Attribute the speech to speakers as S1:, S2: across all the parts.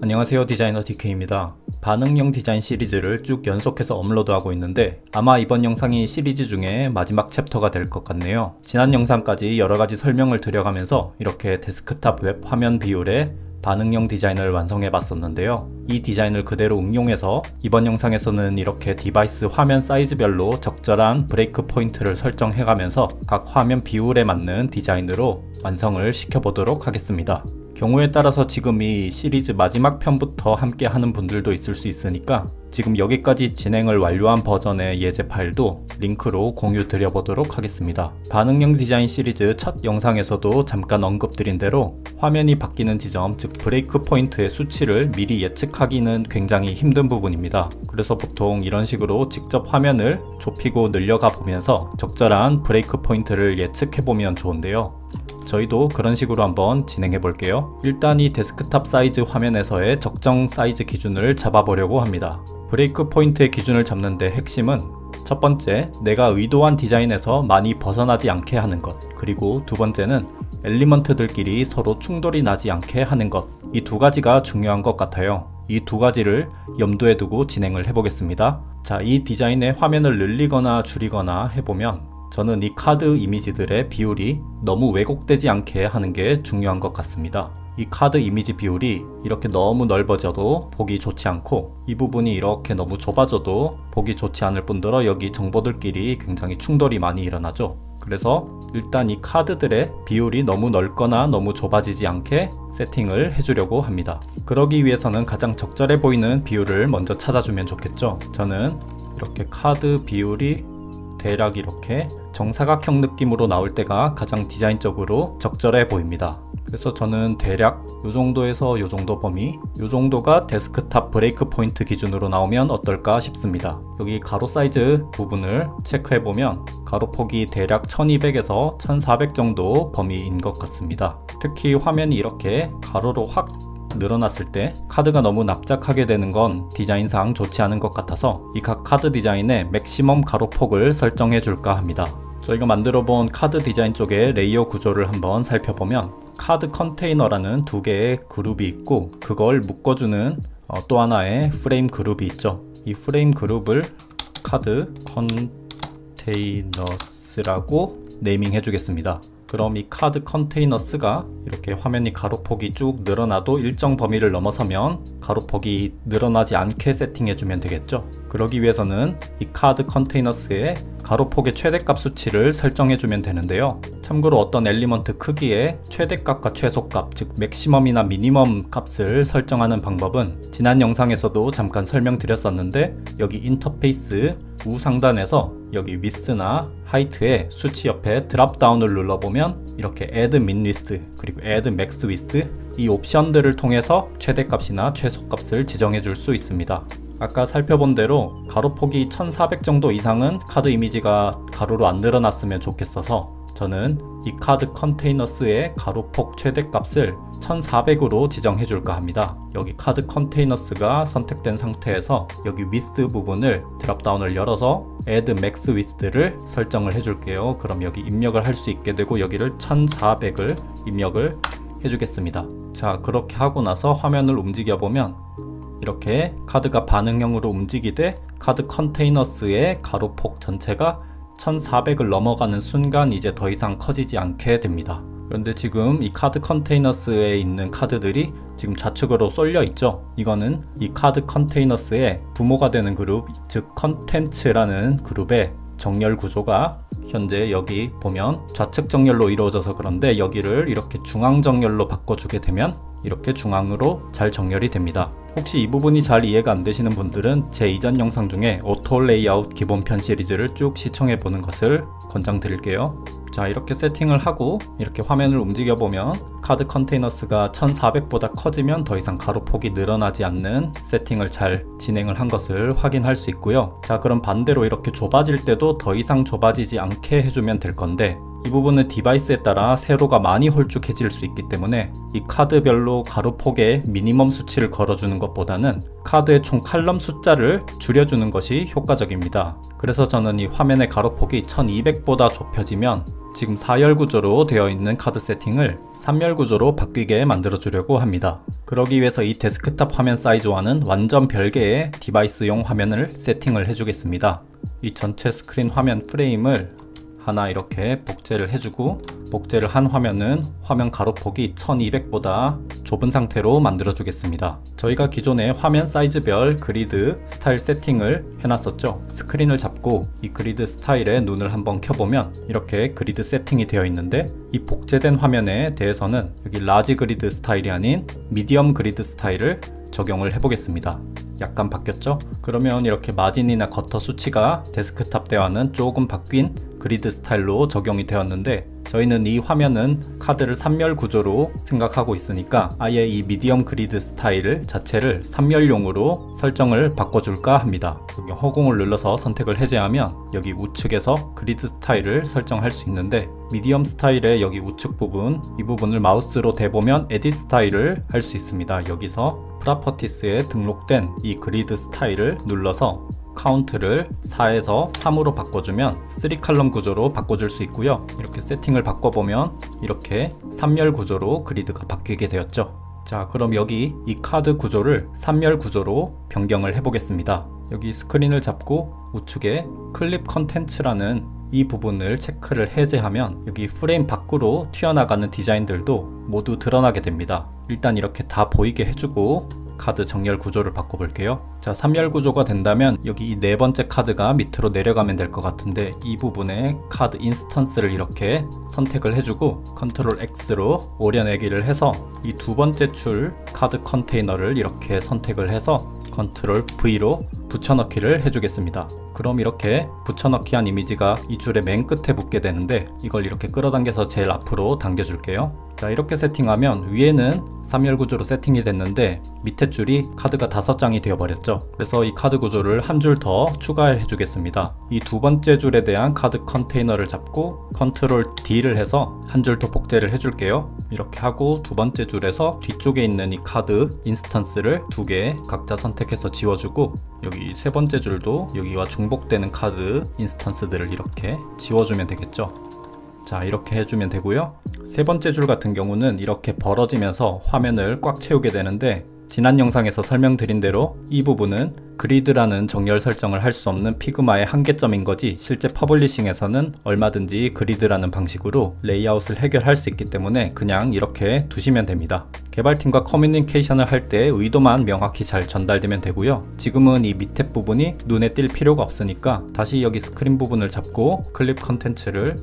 S1: 안녕하세요, 디자이너 DK입니다. 반응형 디자인 시리즈를 쭉 연속해서 업로드하고 있는데 아마 이번 영상이 시리즈 중에 마지막 챕터가 될 것 같네요. 지난 영상까지 여러가지 설명을 드려가면서 이렇게 데스크탑 웹 화면 비율의 반응형 디자인을 완성해 봤었는데요. 이 디자인을 그대로 응용해서 이번 영상에서는 이렇게 디바이스 화면 사이즈별로 적절한 브레이크 포인트를 설정해 가면서 각 화면 비율에 맞는 디자인으로 완성을 시켜보도록 하겠습니다. 경우에 따라서 지금 이 시리즈 마지막 편부터 함께 하는 분들도 있을 수 있으니까 지금 여기까지 진행을 완료한 버전의 예제 파일도 링크로 공유 드려보도록 하겠습니다. 반응형 디자인 시리즈 첫 영상에서도 잠깐 언급드린 대로 화면이 바뀌는 지점, 즉 브레이크 포인트의 수치를 미리 예측하기는 굉장히 힘든 부분입니다. 그래서 보통 이런 식으로 직접 화면을 좁히고 늘려가 보면서 적절한 브레이크 포인트를 예측해 보면 좋은데요. 저희도 그런 식으로 한번 진행해 볼게요. 일단 이 데스크탑 사이즈 화면에서의 적정 사이즈 기준을 잡아보려고 합니다. 브레이크 포인트의 기준을 잡는데 핵심은 첫 번째, 내가 의도한 디자인에서 많이 벗어나지 않게 하는 것, 그리고 두 번째는 엘리먼트들끼리 서로 충돌이 나지 않게 하는 것, 이 두 가지가 중요한 것 같아요. 이 두 가지를 염두에 두고 진행을 해보겠습니다. 자, 이 디자인의 화면을 늘리거나 줄이거나 해보면 저는 이 카드 이미지들의 비율이 너무 왜곡되지 않게 하는 게 중요한 것 같습니다. 이 카드 이미지 비율이 이렇게 너무 넓어져도 보기 좋지 않고 이 부분이 이렇게 너무 좁아져도 보기 좋지 않을 뿐더러 여기 정보들끼리 굉장히 충돌이 많이 일어나죠. 그래서 일단 이 카드들의 비율이 너무 넓거나 너무 좁아지지 않게 세팅을 해주려고 합니다. 그러기 위해서는 가장 적절해 보이는 비율을 먼저 찾아주면 좋겠죠. 저는 이렇게 카드 비율이 대략 이렇게 정사각형 느낌으로 나올 때가 가장 디자인적으로 적절해 보입니다. 그래서 저는 대략 요 정도에서 요 정도 범위, 요 정도가 데스크탑 브레이크 포인트 기준으로 나오면 어떨까 싶습니다. 여기 가로 사이즈 부분을 체크해 보면 가로폭이 대략 1200에서 1400 정도 범위인 것 같습니다. 특히 화면이 이렇게 가로로 확 늘어났을 때 카드가 너무 납작하게 되는 건 디자인상 좋지 않은 것 같아서 이 각 카드 디자인의 맥시멈 가로폭을 설정해 줄까 합니다. 저희가 만들어 본 카드 디자인 쪽의 레이어 구조를 한번 살펴보면 카드 컨테이너라는 두 개의 그룹이 있고 그걸 묶어주는 또 하나의 프레임 그룹이 있죠. 이 프레임 그룹을 카드 컨테이너스라고 네이밍 해주겠습니다. 그럼 이 카드 컨테이너스가 이렇게 화면이 가로폭이 쭉 늘어나도 일정 범위를 넘어서면 가로폭이 늘어나지 않게 세팅해주면 되겠죠. 그러기 위해서는 이 카드 컨테이너스의 가로폭의 최대값 수치를 설정해주면 되는데요. 참고로 어떤 엘리먼트 크기의 최대값과 최소값, 즉 맥시멈이나 미니멈 값을 설정하는 방법은 지난 영상에서도 잠깐 설명드렸었는데 여기 인터페이스 우상단에서 여기 위스나 하이트의 수치 옆에 드랍다운을 눌러보면 이렇게 add min width 그리고 add max width 이 옵션들을 통해서 최대값이나 최소값을 지정해 줄 수 있습니다. 아까 살펴본 대로 가로폭이 1400 정도 이상은 카드 이미지가 가로로 안 늘어났으면 좋겠어서 저는 이 카드 컨테이너스의 가로폭 최대값을 1400으로 지정해 줄까 합니다. 여기 카드 컨테이너스가 선택된 상태에서 여기 width 부분을 드랍다운을 열어서 add max width를 설정을 해 줄게요. 그럼 여기 입력을 할 수 있게 되고 여기를 1400을 입력을 해 주겠습니다. 자, 그렇게 하고 나서 화면을 움직여 보면 이렇게 카드가 반응형으로 움직이되 카드 컨테이너스의 가로폭 전체가 1400을 넘어가는 순간 이제 더 이상 커지지 않게 됩니다. 그런데 지금 이 카드 컨테이너스에 있는 카드들이 지금 좌측으로 쏠려 있죠. 이거는 이 카드 컨테이너스의 부모가 되는 그룹, 즉 컨텐츠라는 그룹의 정렬 구조가 현재 여기 보면 좌측 정렬로 이루어져서 그런데 여기를 이렇게 중앙 정렬로 바꿔주게 되면 이렇게 중앙으로 잘 정렬이 됩니다. 혹시 이 부분이 잘 이해가 안 되시는 분들은 제 이전 영상 중에 오토 레이아웃 기본편 시리즈를 쭉 시청해 보는 것을 권장드릴게요. 자, 이렇게 세팅을 하고 이렇게 화면을 움직여 보면 카드 컨테이너스가 1400보다 커지면 더 이상 가로폭이 늘어나지 않는 세팅을 잘 진행을 한 것을 확인할 수 있고요. 자, 그럼 반대로 이렇게 좁아질 때도 더 이상 좁아지지 않게 해주면 될 건데 이 부분은 디바이스에 따라 세로가 많이 홀쭉해질 수 있기 때문에 이 카드별로 가로폭의 미니멈 수치를 걸어주는 것보다는 카드의 총 칼럼 숫자를 줄여주는 것이 효과적입니다. 그래서 저는 이 화면의 가로폭이 1200보다 좁혀지면 지금 4열 구조로 되어 있는 카드 세팅을 3열 구조로 바뀌게 만들어 주려고 합니다. 그러기 위해서 이 데스크탑 화면 사이즈와는 완전 별개의 디바이스용 화면을 세팅을 해주겠습니다. 이 전체 스크린 화면 프레임을 하나 이렇게 복제를 해주고, 복제를 한 화면은 화면 가로폭이 1200보다 좁은 상태로 만들어 주겠습니다. 저희가 기존에 화면 사이즈별 그리드 스타일 세팅을 해놨었죠. 스크린을 잡고 이 그리드 스타일에 눈을 한번 켜보면 이렇게 그리드 세팅이 되어 있는데, 이 복제된 화면에 대해서는 여기 라지 그리드 스타일이 아닌 미디엄 그리드 스타일을 적용을 해보겠습니다. 약간 바뀌었죠? 그러면 이렇게 마진이나 거터 수치가 데스크탑 때와는 조금 바뀐 그리드 스타일로 적용이 되었는데, 저희는 이 화면은 카드를 3열 구조로 생각하고 있으니까 아예 이 미디엄 그리드 스타일 자체를 3열용으로 설정을 바꿔줄까 합니다. 여기 허공을 눌러서 선택을 해제하면 여기 우측에서 그리드 스타일을 설정할 수 있는데, 미디엄 스타일의 여기 우측 부분, 이 부분을 마우스로 대보면 에딧 스타일을 할 수 있습니다. 여기서 프로퍼티스에 등록된 이 그리드 스타일을 눌러서 카운트를 4에서 3으로 바꿔주면 3칼럼 구조로 바꿔줄 수 있고요. 이렇게 세팅을 바꿔보면 이렇게 3열 구조로 그리드가 바뀌게 되었죠. 자, 그럼 여기 이 카드 구조를 3열 구조로 변경을 해보겠습니다. 여기 스크린을 잡고 우측에 클립 컨텐츠라는 이 부분을 체크를 해제하면 여기 프레임 밖으로 튀어나가는 디자인들도 모두 드러나게 됩니다. 일단 이렇게 다 보이게 해주고 카드 정렬 구조를 바꿔볼게요. 자, 3열 구조가 된다면 여기 이 네 번째 카드가 밑으로 내려가면 될 것 같은데, 이 부분에 카드 인스턴스를 이렇게 선택을 해주고 컨트롤 X로 오려내기를 해서 이 두 번째 줄 카드 컨테이너를 이렇게 선택을 해서 컨트롤 V로 붙여넣기를 해주겠습니다. 그럼 이렇게 붙여넣기 한 이미지가 이 줄의 맨 끝에 붙게 되는데, 이걸 이렇게 끌어당겨서 제일 앞으로 당겨줄게요. 자, 이렇게 세팅하면 위에는 3열 구조로 세팅이 됐는데 밑에 줄이 카드가 5장이 되어버렸죠. 그래서 이 카드 구조를 한 줄 더 추가해 주겠습니다. 이 두 번째 줄에 대한 카드 컨테이너를 잡고 컨트롤 D를 해서 한 줄 더 복제를 해줄게요. 이렇게 하고 두 번째 줄에서 뒤쪽에 있는 이 카드 인스턴스를 2개 각자 선택해서 지워주고, 여기 세 번째 줄도 여기와 중복되는 카드 인스턴스들을 이렇게 지워주면 되겠죠. 자, 이렇게 해주면 되고요. 세 번째 줄 같은 경우는 이렇게 벌어지면서 화면을 꽉 채우게 되는데, 지난 영상에서 설명드린 대로 이 부분은 그리드라는 정렬 설정을 할 수 없는 피그마의 한계점인 거지, 실제 퍼블리싱에서는 얼마든지 그리드라는 방식으로 레이아웃을 해결할 수 있기 때문에 그냥 이렇게 두시면 됩니다. 개발팀과 커뮤니케이션을 할 때 의도만 명확히 잘 전달되면 되고요. 지금은 이 밑에 부분이 눈에 띌 필요가 없으니까 다시 여기 스크린 부분을 잡고 클립 컨텐츠를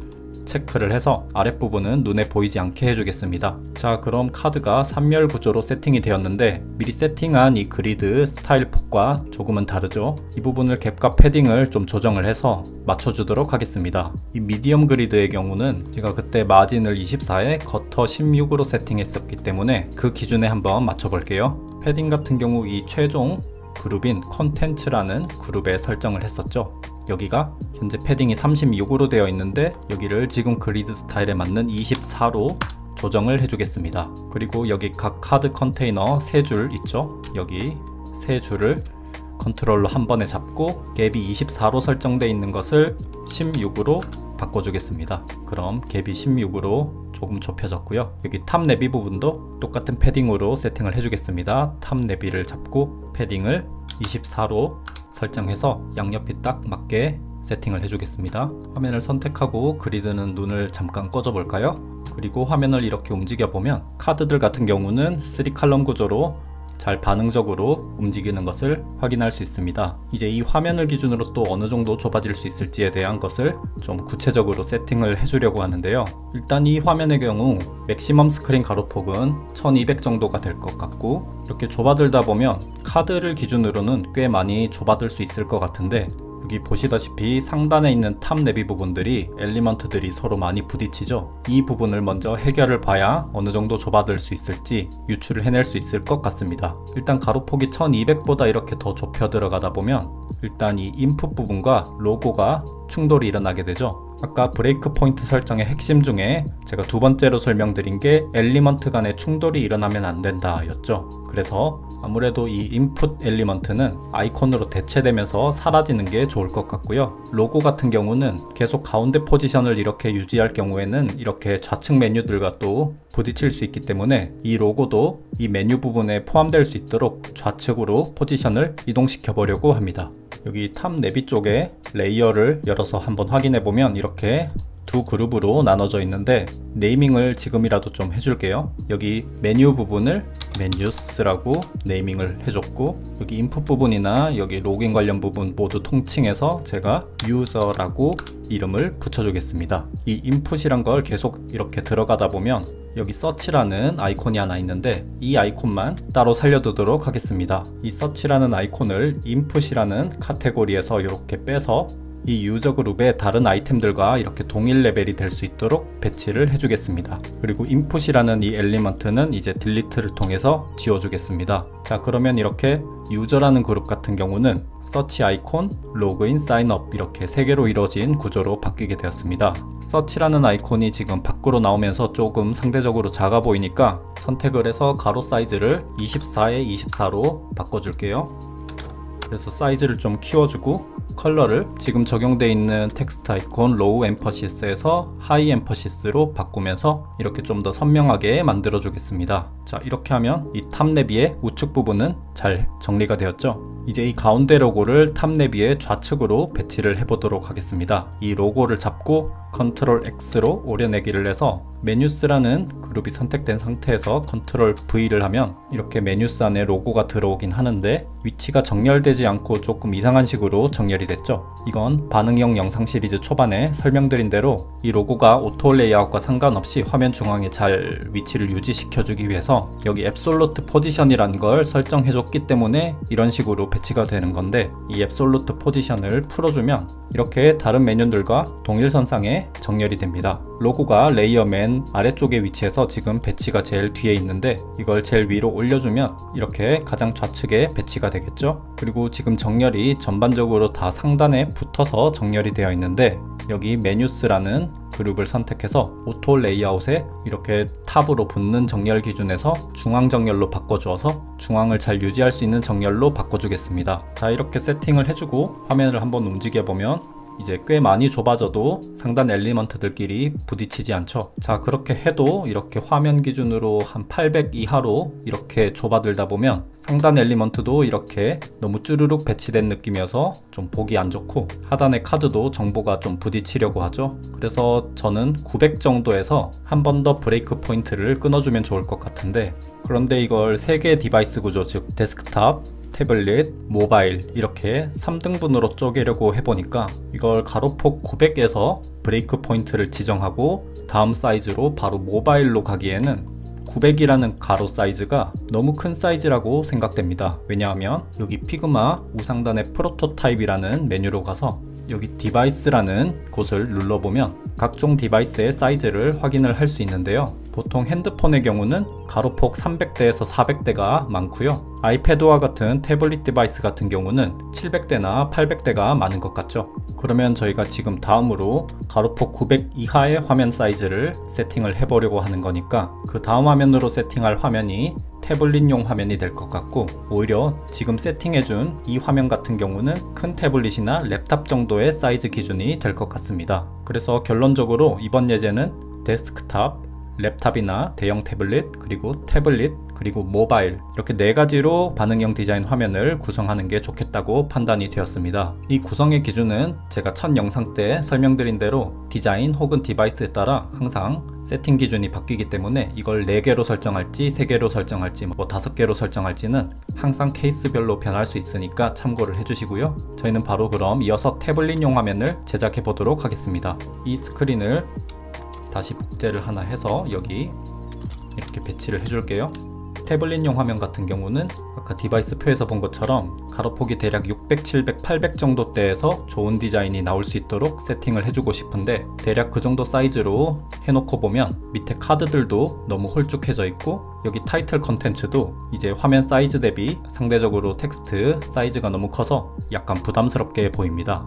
S1: 체크를 해서 아랫부분은 눈에 보이지 않게 해주겠습니다. 자, 그럼 카드가 3열 구조로 세팅이 되었는데 미리 세팅한 이 그리드 스타일 폭과 조금은 다르죠. 이 부분을 갭과 패딩을 좀 조정을 해서 맞춰주도록 하겠습니다. 이 미디엄 그리드의 경우는 제가 그때 마진을 24에 거터 16으로 세팅했었기 때문에 그 기준에 한번 맞춰볼게요. 패딩 같은 경우 이 최종 그룹인 콘텐츠라는 그룹에 설정을 했었죠. 여기가 현재 패딩이 36으로 되어 있는데 여기를 지금 그리드 스타일에 맞는 24로 조정을 해주겠습니다. 그리고 여기 각 카드 컨테이너 3줄 있죠? 여기 3줄을 컨트롤로 한 번에 잡고 갭이 24로 설정되어 있는 것을 16으로 바꿔주겠습니다. 그럼 갭이 16으로 조금 좁혀졌고요. 여기 탑 내비 부분도 똑같은 패딩으로 세팅을 해주겠습니다. 탑 내비를 잡고 패딩을 24로 설정해서 양옆이 딱 맞게 세팅을 해주겠습니다. 화면을 선택하고 그리드는 눈을 잠깐 꺼줘 볼까요? 그리고 화면을 이렇게 움직여 보면 카드들 같은 경우는 3칼럼 구조로 잘 반응적으로 움직이는 것을 확인할 수 있습니다. 이제 이 화면을 기준으로 또 어느 정도 좁아질 수 있을지에 대한 것을 좀 구체적으로 세팅을 해주려고 하는데요. 일단 이 화면의 경우 맥시멈 스크린 가로폭은 1200 정도가 될 것 같고, 이렇게 좁아들다 보면 카드를 기준으로는 꽤 많이 좁아들 수 있을 것 같은데, 여기 보시다시피 상단에 있는 탑 내비 부분들이 엘리먼트들이 서로 많이 부딪히죠. 이 부분을 먼저 해결을 봐야 어느 정도 좁아들 수 있을지 유추를 해낼 수 있을 것 같습니다. 일단 가로폭이 1200보다 이렇게 더 좁혀 들어가다 보면 일단 이 인풋 부분과 로고가 충돌이 일어나게 되죠. 아까 브레이크 포인트 설정의 핵심 중에 제가 두 번째로 설명드린 게 엘리먼트 간의 충돌이 일어나면 안 된다 였죠. 그래서 아무래도 이 인풋 엘리먼트는 아이콘으로 대체되면서 사라지는 게 좋을 것 같고요. 로고 같은 경우는 계속 가운데 포지션을 이렇게 유지할 경우에는 이렇게 좌측 메뉴들과 또 부딪힐 수 있기 때문에 이 로고도 이 메뉴 부분에 포함될 수 있도록 좌측으로 포지션을 이동시켜 보려고 합니다. 여기 탑 내비 쪽에 레이어를 열어서 한번 확인해 보면 이렇게 두 그룹으로 나눠져 있는데 네이밍을 지금이라도 좀 해줄게요. 여기 메뉴 부분을 메뉴스라고 네이밍을 해줬고, 여기 인풋 부분이나 여기 로그인 관련 부분 모두 통칭해서 제가 유저라고 이름을 붙여주겠습니다. 이 인풋이란 걸 계속 이렇게 들어가다 보면 여기 서치라는 아이콘이 하나 있는데 이 아이콘만 따로 살려두도록 하겠습니다. 이 서치라는 아이콘을 인풋이라는 카테고리에서 이렇게 빼서 이 유저 그룹의 다른 아이템들과 이렇게 동일 레벨이 될 수 있도록 배치를 해주겠습니다. 그리고 인풋이라는 이 엘리먼트는 이제 딜리트를 통해서 지워주겠습니다. 자, 그러면 이렇게 유저라는 그룹 같은 경우는 서치 아이콘, 로그인, 사인업 이렇게 3개로 이루어진 구조로 바뀌게 되었습니다. 서치라는 아이콘이 지금 밖으로 나오면서 조금 상대적으로 작아 보이니까 선택을 해서 가로 사이즈를 24에 24로 바꿔줄게요. 그래서 사이즈를 좀 키워주고 컬러를 지금 적용되어 있는 텍스트 아이콘 로우 엠퍼시스에서 하이 엠퍼시스로 바꾸면서 이렇게 좀 더 선명하게 만들어 주겠습니다. 자, 이렇게 하면 이 탑 내비의 우측 부분은 잘 정리가 되었죠. 이제 이 가운데 로고를 탑 내비의 좌측으로 배치를 해보도록 하겠습니다. 이 로고를 잡고 컨트롤 X로 오려내기를 해서 메뉴스라는 그룹이 선택된 상태에서 컨트롤 V를 하면 이렇게 메뉴스 안에 로고가 들어오긴 하는데 위치가 정렬되지 않고 조금 이상한 식으로 정렬이 됐죠. 이건 반응형 영상 시리즈 초반에 설명드린 대로 이 로고가 오토 레이아웃과 상관없이 화면 중앙에 잘 위치를 유지시켜주기 위해서 여기 앱솔루트 포지션이라는 걸 설정해줬기 때문에 이런 식으로 배치가 되는 건데, 이 앱솔루트 포지션을 풀어주면 이렇게 다른 메뉴들과 동일선상에 정렬이 됩니다. 로고가 레이어 맨 아래쪽에 위치해서 지금 배치가 제일 뒤에 있는데 이걸 제일 위로 올려주면 이렇게 가장 좌측에 배치가 되겠죠. 그리고 지금 정렬이 전반적으로 다 상단에 붙어서 정렬이 되어 있는데 여기 메뉴스라는 그룹을 선택해서 오토 레이아웃에 이렇게 탑으로 붙는 정렬 기준에서 중앙 정렬로 바꿔주어서 중앙을 잘 유지할 수 있는 정렬로 바꿔주겠습니다. 자, 이렇게 세팅을 해주고 화면을 한번 움직여보면 이제 꽤 많이 좁아져도 상단 엘리먼트들끼리 부딪히지 않죠. 자, 그렇게 해도 이렇게 화면 기준으로 한 800 이하로 이렇게 좁아들다 보면 상단 엘리먼트도 이렇게 너무 쭈르륵 배치된 느낌이어서 좀 보기 안 좋고 하단의 카드도 정보가 좀 부딪히려고 하죠. 그래서 저는 900 정도에서 한 번 더 브레이크 포인트를 끊어주면 좋을 것 같은데, 그런데 이걸 3개의 디바이스 구조, 즉 데스크탑, 태블릿, 모바일 이렇게 3등분으로 쪼개려고 해보니까 이걸 가로폭 900에서 브레이크 포인트를 지정하고 다음 사이즈로 바로 모바일로 가기에는 900이라는 가로 사이즈가 너무 큰 사이즈라고 생각됩니다. 왜냐하면 여기 피그마 우상단의 프로토타입이라는 메뉴로 가서 여기 디바이스라는 곳을 눌러보면 각종 디바이스의 사이즈를 확인을 할 수 있는데요. 보통 핸드폰의 경우는 가로폭 300대에서 400대가 많고요. 아이패드와 같은 태블릿 디바이스 같은 경우는 700대나 800대가 많은 것 같죠. 그러면 저희가 지금 다음으로 가로폭 900 이하의 화면 사이즈를 세팅을 해보려고 하는 거니까 그 다음 화면으로 세팅할 화면이 태블릿용 화면이 될 것 같고, 오히려 지금 세팅해준 이 화면 같은 경우는 큰 태블릿이나 랩탑 정도의 사이즈 기준이 될 것 같습니다. 그래서 결론적으로 이번 예제는 데스크탑, 랩탑이나 대형 태블릿, 그리고 태블릿, 그리고 모바일 이렇게 4가지로 반응형 디자인 화면을 구성하는 게 좋겠다고 판단이 되었습니다. 이 구성의 기준은 제가 첫 영상 때 설명드린 대로 디자인 혹은 디바이스에 따라 항상 세팅 기준이 바뀌기 때문에 이걸 4개로 설정할지 3개로 설정할지 5개로 설정할지는 항상 케이스별로 변할 수 있으니까 참고를 해주시고요. 저희는 바로 그럼 이어서 태블릿용 화면을 제작해 보도록 하겠습니다. 이 스크린을 다시 복제를 하나 해서 여기 이렇게 배치를 해줄게요. 태블릿용 화면 같은 경우는 아까 디바이스 표에서 본 것처럼 가로폭이 대략 600, 700, 800 정도대에서 좋은 디자인이 나올 수 있도록 세팅을 해주고 싶은데 대략 그 정도 사이즈로 해놓고 보면 밑에 카드들도 너무 홀쭉해져 있고 여기 타이틀 컨텐츠도 이제 화면 사이즈 대비 상대적으로 텍스트 사이즈가 너무 커서 약간 부담스럽게 보입니다.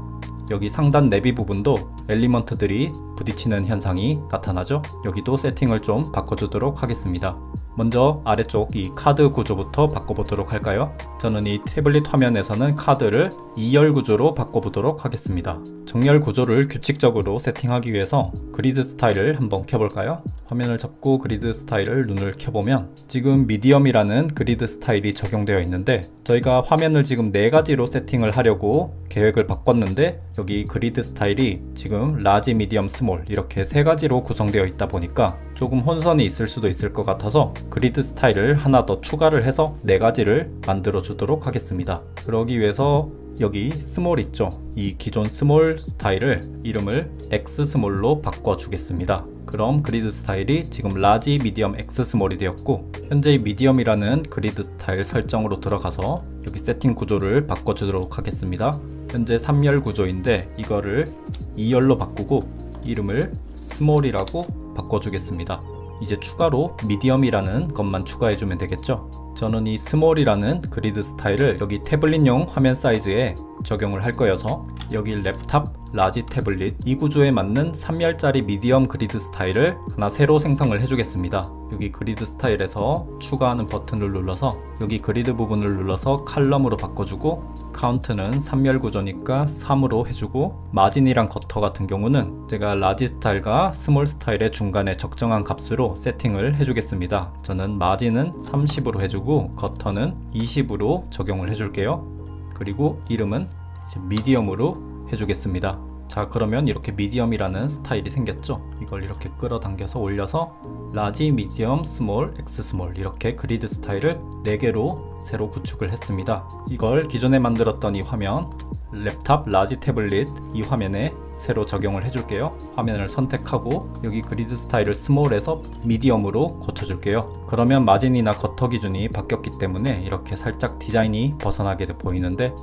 S1: 여기 상단 내비 부분도 엘리먼트들이 부딪히는 현상이 나타나죠. 여기도 세팅을 좀 바꿔주도록 하겠습니다. 먼저 아래쪽 이 카드 구조부터 바꿔보도록 할까요? 저는 이 태블릿 화면에서는 카드를 2열 구조로 바꿔보도록 하겠습니다. 정렬 구조를 규칙적으로 세팅하기 위해서 그리드 스타일을 한번 켜볼까요? 화면을 잡고 그리드 스타일을 눈을 켜보면 지금 미디엄이라는 그리드 스타일이 적용되어 있는데, 저희가 화면을 지금 4가지로 세팅을 하려고 계획을 바꿨는데 여기 그리드 스타일이 지금 라지, 미디엄, 스몰 이렇게 3가지로 구성되어 있다 보니까 조금 혼선이 있을 수도 있을 것 같아서 그리드 스타일을 하나 더 추가를 해서 4가지를 만들어 주도록 하겠습니다. 그러기 위해서 여기 스몰 있죠? 이 기존 스몰 스타일을 이름을 X 스몰로 바꿔 주겠습니다. 그럼 그리드 스타일이 지금 라지, 미디엄, X 스몰이 되었고, 현재 미디엄이라는 그리드 스타일 설정으로 들어가서 여기 세팅 구조를 바꿔주도록 하겠습니다. 현재 3열 구조인데 이거를 2열로 바꾸고 이름을 스몰이라고 바꿔주겠습니다. 이제 추가로 미디엄이라는 것만 추가해주면 되겠죠. 저는 이 스몰이라는 그리드 스타일을 여기 태블릿용 화면 사이즈에 적용을 할 거여서 여기 랩탑, 라지 태블릿 이 구조에 맞는 3열짜리 미디엄 그리드 스타일을 하나 새로 생성을 해주겠습니다. 여기 그리드 스타일에서 추가하는 버튼을 눌러서 여기 그리드 부분을 눌러서 칼럼으로 바꿔주고, 카운트는 3열 구조니까 3으로 해주고, 마진이랑 커터 같은 경우는 제가 라지 스타일과 스몰 스타일의 중간에 적정한 값으로 세팅을 해주겠습니다. 저는 마진은 30으로 해주고 커터는 20으로 적용을 해줄게요. 그리고 이름은 이제 미디엄으로 해주겠습니다. 자, 그러면 이렇게 미디엄이라는 스타일이 생겼죠. 이걸 이렇게 끌어당겨서 올려서 라지, 미디엄, 스몰, X 스몰 이렇게 그리드 스타일을 4개로 새로 구축을 했습니다. 이걸 기존에 만들었던 이 화면 랩탑, 라지 태블릿 이 화면에 새로 적용을 해줄게요. 화면을 선택하고 여기 그리드 스타일을 스몰에서 미디엄으로 고쳐줄게요. 그러면 마진이나 커터 기준이 바뀌었기 때문에 이렇게 살짝 디자인이 벗어나게 보이는데,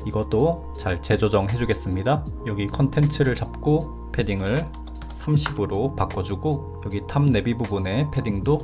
S1: 이것도 잘 재조정해 주겠습니다. 여기 컨텐츠를 잡고 패딩을 30으로 바꿔주고, 여기 탑 내비 부분의 패딩도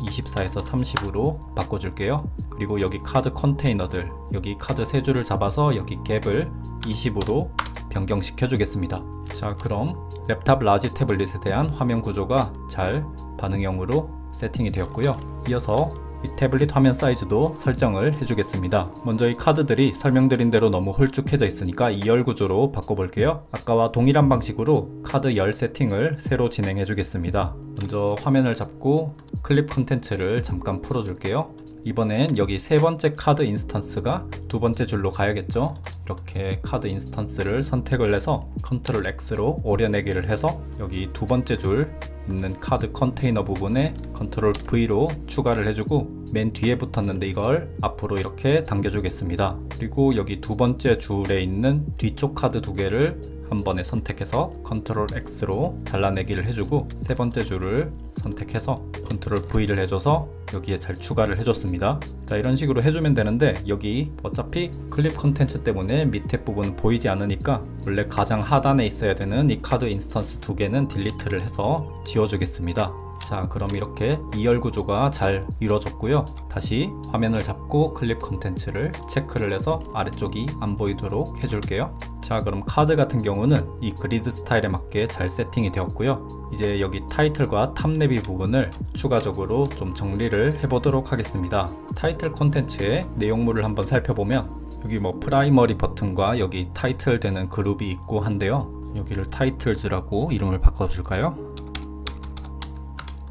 S1: 24에서 30으로 바꿔줄게요. 그리고 여기 카드 컨테이너들, 여기 카드 3줄을 잡아서 여기 갭을 20으로 변경시켜 주겠습니다. 자, 그럼 랩탑 라지 태블릿에 대한 화면 구조가 잘 반응형으로 세팅이 되었고요. 이어서 이 태블릿 화면 사이즈도 설정을 해주겠습니다. 먼저 이 카드들이 설명드린 대로 너무 홀쭉해져 있으니까 2열 구조로 바꿔볼게요. 아까와 동일한 방식으로 카드 열 세팅을 새로 진행해 주겠습니다. 먼저 화면을 잡고 클립 콘텐츠를 잠깐 풀어줄게요. 이번엔 여기 3번째 카드 인스턴스가 2번째 줄로 가야겠죠. 이렇게 카드 인스턴스를 선택을 해서 컨트롤 X로 오려내기를 해서 여기 2번째 줄 있는 카드 컨테이너 부분에 컨트롤 V로 추가를 해주고, 맨 뒤에 붙었는데 이걸 앞으로 이렇게 당겨주겠습니다. 그리고 여기 2번째 줄에 있는 뒤쪽 카드 2개를 한 번에 선택해서 컨트롤 X로 잘라내기를 해주고, 3번째 줄을 선택해서 컨트롤 V를 해줘서 여기에 잘 추가를 해줬습니다. 자, 이런 식으로 해주면 되는데, 여기 어차피 클립 컨텐츠 때문에 밑에 부분은 보이지 않으니까 원래 가장 하단에 있어야 되는 이 카드 인스턴스 2개는 딜리트를 해서 지워주겠습니다. 자, 그럼 이렇게 2열 구조가 잘 이루어졌고요. 다시 화면을 잡고 클립 컨텐츠를 체크를 해서 아래쪽이 안 보이도록 해줄게요. 자, 그럼 카드 같은 경우는 이 그리드 스타일에 맞게 잘 세팅이 되었고요. 이제 여기 타이틀과 탑 내비 부분을 추가적으로 좀 정리를 해보도록 하겠습니다. 타이틀 콘텐츠의 내용물을 한번 살펴보면 여기 뭐 프라이머리 버튼과 여기 타이틀 되는 그룹이 있고 한데요. 여기를 타이틀즈라고 이름을 바꿔줄까요?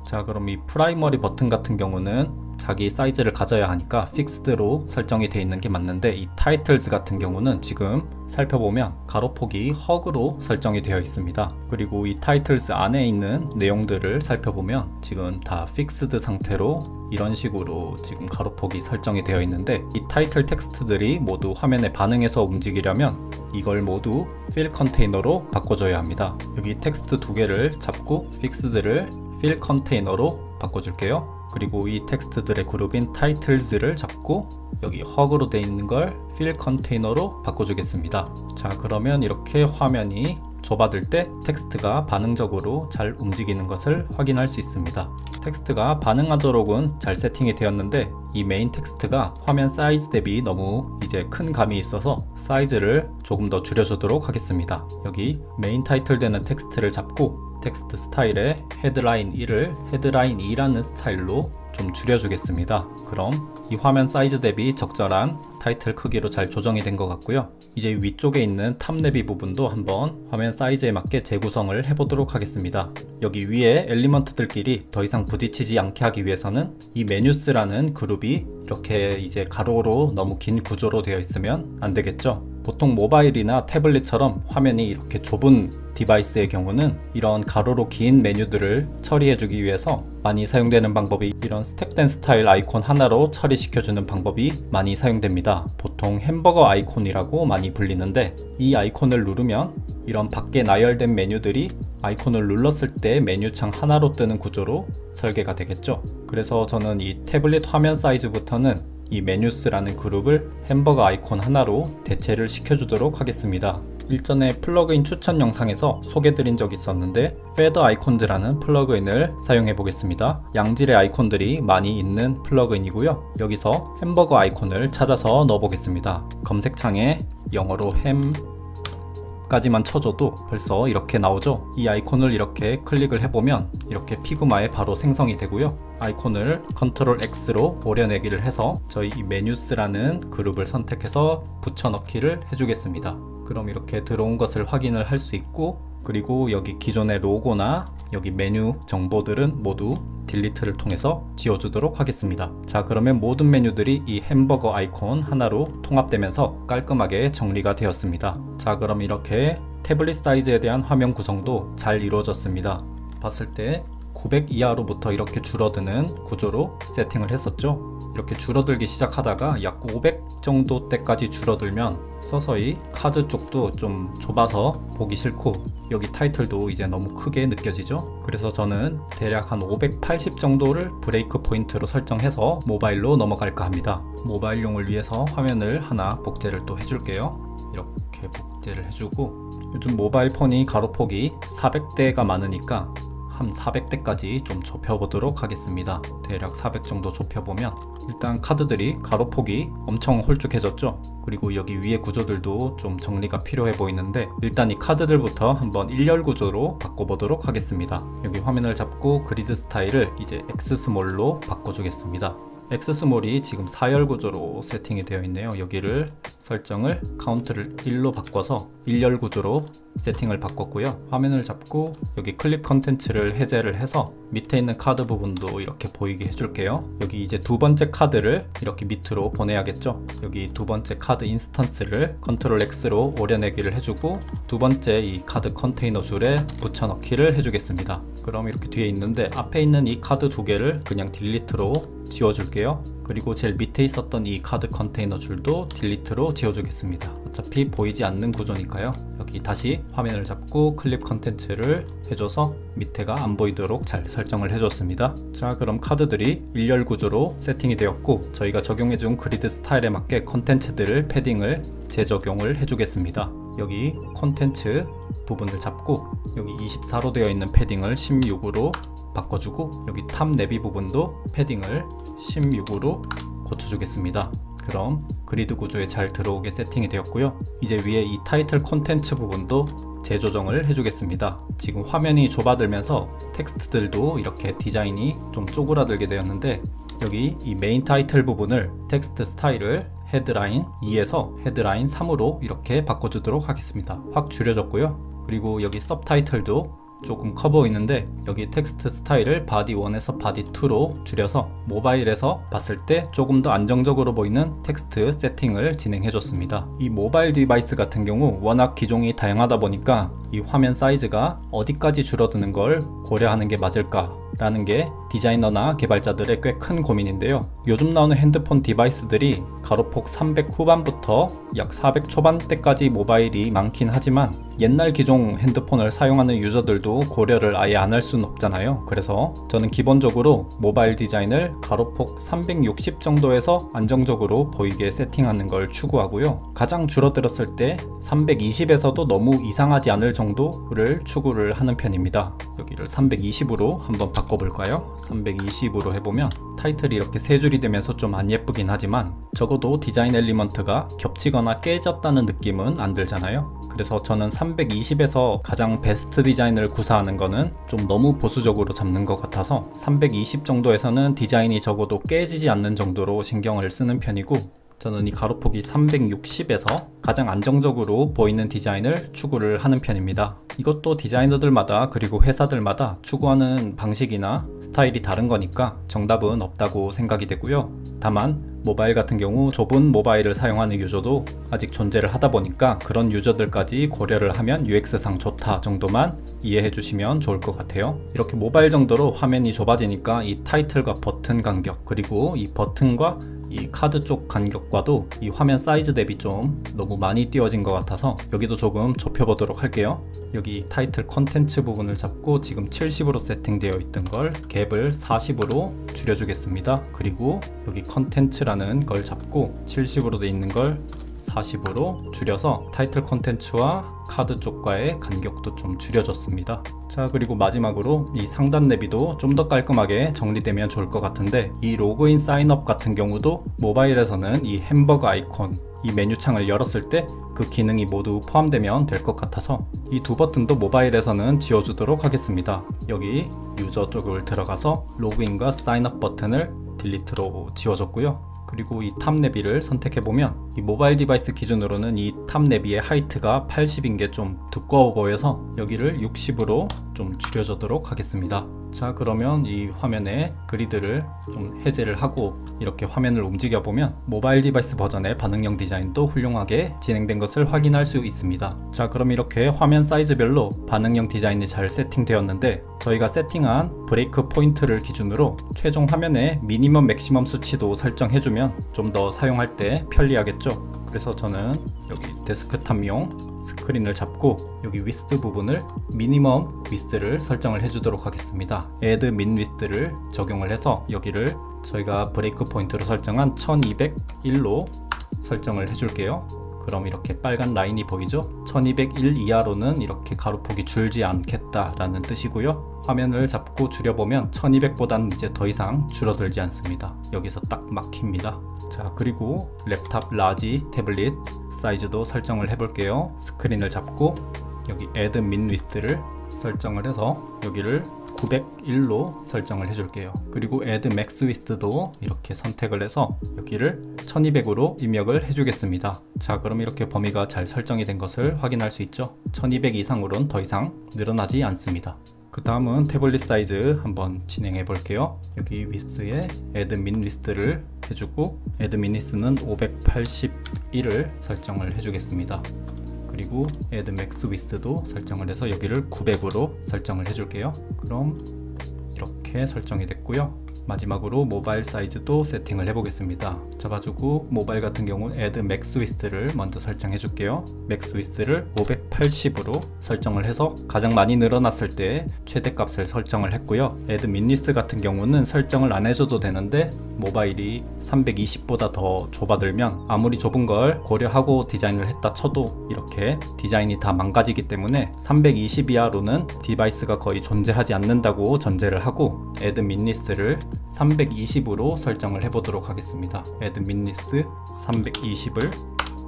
S1: 자, 그럼 이 프라이머리 버튼 같은 경우는 자기 사이즈를 가져야 하니까 픽스드로 설정이 되어 있는 게 맞는데, 이 타이틀즈 같은 경우는 지금 살펴보면 가로폭이 허그로 설정이 되어 있습니다. 그리고 이 타이틀즈 안에 있는 내용들을 살펴보면 지금 다 픽스드 상태로 이런 식으로 지금 가로폭이 설정이 되어 있는데, 이 타이틀 텍스트들이 모두 화면에 반응해서 움직이려면 이걸 모두 필 컨테이너로 바꿔줘야 합니다. 여기 텍스트 2개를 잡고 픽스드를 필 컨테이너로 바꿔줄게요. 그리고 이 텍스트들의 그룹인 타이틀즈를 잡고 여기 허그로 되어 있는 걸 필 컨테이너로 바꿔주겠습니다. 자, 그러면 이렇게 화면이 좁아들 때 텍스트가 반응적으로 잘 움직이는 것을 확인할 수 있습니다. 텍스트가 반응하도록은 잘 세팅이 되었는데 이 메인 텍스트가 화면 사이즈 대비 너무 이제 큰 감이 있어서 사이즈를 조금 더 줄여주도록 하겠습니다. 여기 메인 타이틀 되는 텍스트를 잡고 텍스트 스타일의 헤드라인 1을 헤드라인 2라는 스타일로 좀 줄여주겠습니다. 그럼 이 화면 사이즈 대비 적절한 타이틀 크기로 잘 조정이 된 것 같고요. 이제 위쪽에 있는 탑내비 부분도 한번 화면 사이즈에 맞게 재구성을 해보도록 하겠습니다. 여기 위에 엘리먼트들끼리 더 이상 부딪히지 않게 하기 위해서는 이 메뉴스라는 그룹이 이렇게 이제 가로로 너무 긴 구조로 되어 있으면 안 되겠죠. 보통 모바일이나 태블릿처럼 화면이 이렇게 좁은 디바이스의 경우는 이런 가로로 긴 메뉴들을 처리해주기 위해서 많이 사용되는 방법이 이런 스택된 스타일 아이콘 하나로 처리시켜주는 방법이 많이 사용됩니다. 보통 햄버거 아이콘이라고 많이 불리는데 이 아이콘을 누르면 이런 밖에 나열된 메뉴들이 아이콘을 눌렀을 때 메뉴창 하나로 뜨는 구조로 설계가 되겠죠. 그래서 저는 이 태블릿 화면 사이즈부터는 이 메뉴스라는 그룹을 햄버거 아이콘 하나로 대체를 시켜주도록 하겠습니다. 일전에 플러그인 추천 영상에서 소개드린 적이 있었는데 페더 아이콘즈라는 플러그인을 사용해 보겠습니다. 양질의 아이콘들이 많이 있는 플러그인이고요. 여기서 햄버거 아이콘을 찾아서 넣어 보겠습니다. 검색창에 영어로 햄 까지만 쳐줘도 벌써 이렇게 나오죠. 이 아이콘을 이렇게 클릭을 해보면 이렇게 피그마에 바로 생성이 되고요. 아이콘을 컨트롤 X로 오려내기를 해서 저희 이 메뉴스라는 그룹을 선택해서 붙여넣기를 해주겠습니다. 그럼 이렇게 들어온 것을 확인을 할 수 있고, 그리고 여기 기존의 로고나 여기 메뉴 정보들은 모두 딜리트를 통해서 지워주도록 하겠습니다. 자, 그러면 모든 메뉴들이 이 햄버거 아이콘 하나로 통합되면서 깔끔하게 정리가 되었습니다. 자, 그럼 이렇게 태블릿 사이즈에 대한 화면 구성도 잘 이루어졌습니다. 봤을 때 900 이하로부터 이렇게 줄어드는 구조로 세팅을 했었죠. 이렇게 줄어들기 시작하다가 약 500 정도 때까지 줄어들면 서서히 카드 쪽도 좀 좁아서 보기 싫고 여기 타이틀도 이제 너무 크게 느껴지죠. 그래서 저는 대략 한 580 정도를 브레이크 포인트로 설정해서 모바일로 넘어갈까 합니다. 모바일용을 위해서 화면을 하나 복제를 또 해줄게요. 이렇게 복제를 해주고, 요즘 모바일 폰이 가로폭이 400대가 많으니까 한 400대까지 좀 좁혀보도록 하겠습니다. 대략 400 정도 좁혀보면 일단 카드들이 가로폭이 엄청 홀쭉해졌죠. 그리고 여기 위에 구조들도 좀 정리가 필요해 보이는데 일단 이 카드들부터 한번 일렬 구조로 바꿔보도록 하겠습니다. 여기 화면을 잡고 그리드 스타일을 이제 X스몰로 바꿔주겠습니다. X스몰이 지금 4열 구조로 세팅이 되어 있네요. 여기를 설정을 카운트를 1로 바꿔서 1열 구조로 세팅을 바꿨고요. 화면을 잡고 여기 클립 컨텐츠를 해제를 해서 밑에 있는 카드 부분도 이렇게 보이게 해줄게요. 여기 이제 두 번째 카드를 이렇게 밑으로 보내야겠죠. 여기 두 번째 카드 인스턴스를 컨트롤 X로 오려내기를 해주고 두 번째 이 카드 컨테이너 줄에 붙여넣기를 해주겠습니다. 그럼 이렇게 뒤에 있는데 앞에 있는 이 카드 두 개를 그냥 딜리트로 지워줄게요. 그리고 제일 밑에 있었던 이 카드 컨테이너 줄도 딜리트로 지워주겠습니다. 어차피 보이지 않는 구조니까요. 여기 다시 화면을 잡고 클립 컨텐츠를 해줘서 밑에가 안 보이도록 잘 설정을 해줬습니다. 자, 그럼 카드들이 일렬 구조로 세팅이 되었고 저희가 적용해준 그리드 스타일에 맞게 컨텐츠들을 패딩을 재적용을 해주겠습니다. 여기 콘텐츠 부분을 잡고 여기 24로 되어 있는 패딩을 16으로 바꿔주고 여기 탑 내비 부분도 패딩을 16으로 고쳐주겠습니다. 그럼 그리드 구조에 잘 들어오게 세팅이 되었고요. 이제 위에 이 타이틀 콘텐츠 부분도 재조정을 해주겠습니다. 지금 화면이 좁아들면서 텍스트들도 이렇게 디자인이 좀 쪼그라들게 되었는데 여기 이 메인 타이틀 부분을 텍스트 스타일을 헤드라인 2에서 헤드라인 3으로 이렇게 바꿔주도록 하겠습니다. 확 줄여줬고요. 그리고 여기 서브타이틀도 조금 커 보이는데 여기 텍스트 스타일을 바디 1에서 바디 2로 줄여서 모바일에서 봤을 때 조금 더 안정적으로 보이는 텍스트 세팅을 진행해 줬습니다. 이 모바일 디바이스 같은 경우 워낙 기종이 다양하다 보니까 이 화면 사이즈가 어디까지 줄어드는 걸 고려하는 게 맞을까 라는 게 디자이너나 개발자들의 꽤 큰 고민인데요. 요즘 나오는 핸드폰 디바이스들이 가로폭 300 후반부터 약 400 초반대까지 모바일이 많긴 하지만 옛날 기종 핸드폰을 사용하는 유저들도 고려를 아예 안 할 수는 없잖아요. 그래서 저는 기본적으로 모바일 디자인을 가로폭 360 정도에서 안정적으로 보이게 세팅하는 걸 추구하고요. 가장 줄어들었을 때 320에서도 너무 이상하지 않을 정도를 추구를 하는 편입니다. 여기를 320으로 한번 바꿔볼까요? 320으로 해보면 타이틀이 이렇게 세 줄이 되면서 좀 안 예쁘긴 하지만 적어도 디자인 엘리먼트가 겹치거나 깨졌다는 느낌은 안 들잖아요. 그래서 저는 320에서 가장 베스트 디자인을 구사하는 거는 좀 너무 보수적으로 잡는 것 같아서 320 정도에서는 디자인이 적어도 깨지지 않는 정도로 신경을 쓰는 편이고, 저는 이 가로폭이 360에서 가장 안정적으로 보이는 디자인을 추구를 하는 편입니다. 이것도 디자이너들마다 그리고 회사들마다 추구하는 방식이나 스타일이 다른 거니까 정답은 없다고 생각이 되고요. 다만 모바일 같은 경우 좁은 모바일을 사용하는 유저도 아직 존재를 하다 보니까 그런 유저들까지 고려를 하면 UX상 좋다 정도만 이해해 주시면 좋을 것 같아요. 이렇게 모바일 정도로 화면이 좁아지니까 이 타이틀과 버튼 간격, 그리고 이 버튼과 이 카드 쪽 간격과도 이 화면 사이즈 대비 좀 너무 많이 띄워진 것 같아서 여기도 조금 좁혀보도록 할게요. 여기 타이틀 컨텐츠 부분을 잡고 지금 70으로 세팅되어 있던 걸 갭을 40으로 줄여주겠습니다. 그리고 여기 컨텐츠라는 걸 잡고 70으로 되어 있는 걸 40으로 줄여서 타이틀 콘텐츠와 카드 쪽과의 간격도 좀 줄여줬습니다. 자, 그리고 마지막으로 이 상단 내비도 좀 더 깔끔하게 정리되면 좋을 것 같은데, 이 로그인 사인업 같은 경우도 모바일에서는 이 햄버거 아이콘, 이 메뉴창을 열었을 때 그 기능이 모두 포함되면 될 것 같아서 이 두 버튼도 모바일에서는 지워주도록 하겠습니다. 여기 유저 쪽을 들어가서 로그인과 사인업 버튼을 딜리트로 지워줬고요. 그리고 이 탑 내비를 선택해보면 이 모바일 디바이스 기준으로는 이 탑 내비의 하이트가 80인 게 좀 두꺼워 보여서 여기를 60으로 좀 줄여주도록 하겠습니다. 자, 그러면 이 화면에 그리드를 좀 해제를 하고 이렇게 화면을 움직여보면 모바일 디바이스 버전의 반응형 디자인도 훌륭하게 진행된 것을 확인할 수 있습니다. 자, 그럼 이렇게 화면 사이즈별로 반응형 디자인이 잘 세팅되었는데, 저희가 세팅한 브레이크 포인트를 기준으로 최종 화면의 미니멈 맥시멈 수치도 설정해주면 좀 더 사용할 때 편리하겠죠. 그래서 저는 여기 데스크탑용 스크린을 잡고 여기 위스 부분을 미니멈 위스를 설정을 해주도록 하겠습니다. Add min width를 적용을 해서 여기를 저희가 브레이크 포인트로 설정한 1201로 설정을 해줄게요. 그럼 이렇게 빨간 라인이 보이죠? 1201 이하로는 이렇게 가로폭이 줄지 않겠다라는 뜻이고요. 화면을 잡고 줄여보면 1200보다는 이제 더 이상 줄어들지 않습니다. 여기서 딱 막힙니다. 자, 그리고 랩탑 라지 태블릿 사이즈도 설정을 해볼게요. 스크린을 잡고 여기 Add min width를 설정을 해서 여기를 901로 설정을 해줄게요. 그리고 Add max width도 이렇게 선택을 해서 여기를 1200으로 입력을 해주겠습니다. 자, 그럼 이렇게 범위가 잘 설정이 된 것을 확인할 수 있죠. 1200 이상으로는 더 이상 늘어나지 않습니다. 그 다음은 태블릿 사이즈 한번 진행해 볼게요. 여기 위스에 Add min width를 해주고 Add min width는 581을 설정을 해주겠습니다. 그리고 Add max width도 설정을 해서 여기를 900으로 설정을 해줄게요. 그럼 이렇게 설정이 됐고요. 마지막으로 모바일 사이즈도 세팅을 해보겠습니다. 잡아주고 모바일 같은 경우는 Add Max Width를 먼저 설정해 줄게요. Max Width를 580으로 설정을 해서 가장 많이 늘어났을 때 최대값을 설정을 했고요. Add Min Width 같은 경우는 설정을 안 해줘도 되는데 모바일이 320보다 더 좁아들면 아무리 좁은 걸 고려하고 디자인을 했다 쳐도 이렇게 디자인이 다 망가지기 때문에 320 이하로는 디바이스가 거의 존재하지 않는다고 전제를 하고 Add Min Width를 320으로 설정을 해보도록 하겠습니다. Add min width 320을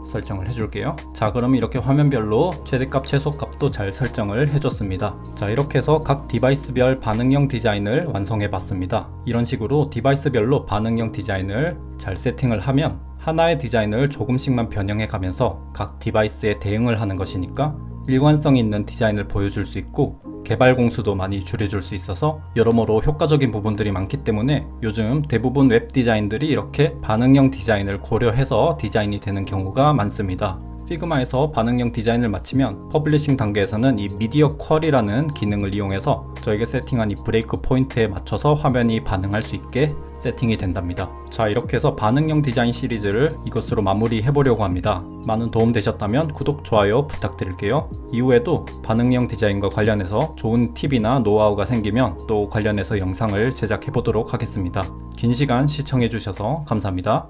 S1: 설정을 해줄게요. 자, 그럼 이렇게 화면별로 최대값, 최소값도 잘 설정을 해줬습니다. 자, 이렇게 해서 각 디바이스별 반응형 디자인을 완성해 봤습니다. 이런 식으로 디바이스별로 반응형 디자인을 잘 세팅을 하면 하나의 디자인을 조금씩만 변형해 가면서 각 디바이스에 대응을 하는 것이니까 일관성 있는 디자인을 보여줄 수 있고 개발 공수도 많이 줄여줄 수 있어서 여러모로 효과적인 부분들이 많기 때문에 요즘 대부분 웹 디자인들이 이렇게 반응형 디자인을 고려해서 디자인이 되는 경우가 많습니다. 피그마에서 반응형 디자인을 마치면 퍼블리싱 단계에서는 이 미디어 퀄이라는 기능을 이용해서 저에게 세팅한 이 브레이크 포인트에 맞춰서 화면이 반응할 수 있게 세팅이 된답니다. 자, 이렇게 해서 반응형 디자인 시리즈를 이것으로 마무리 해보려고 합니다. 많은 도움 되셨다면 구독, 좋아요 부탁드릴게요. 이후에도 반응형 디자인과 관련해서 좋은 팁이나 노하우가 생기면 또 관련해서 영상을 제작해 보도록 하겠습니다. 긴 시간 시청해 주셔서 감사합니다.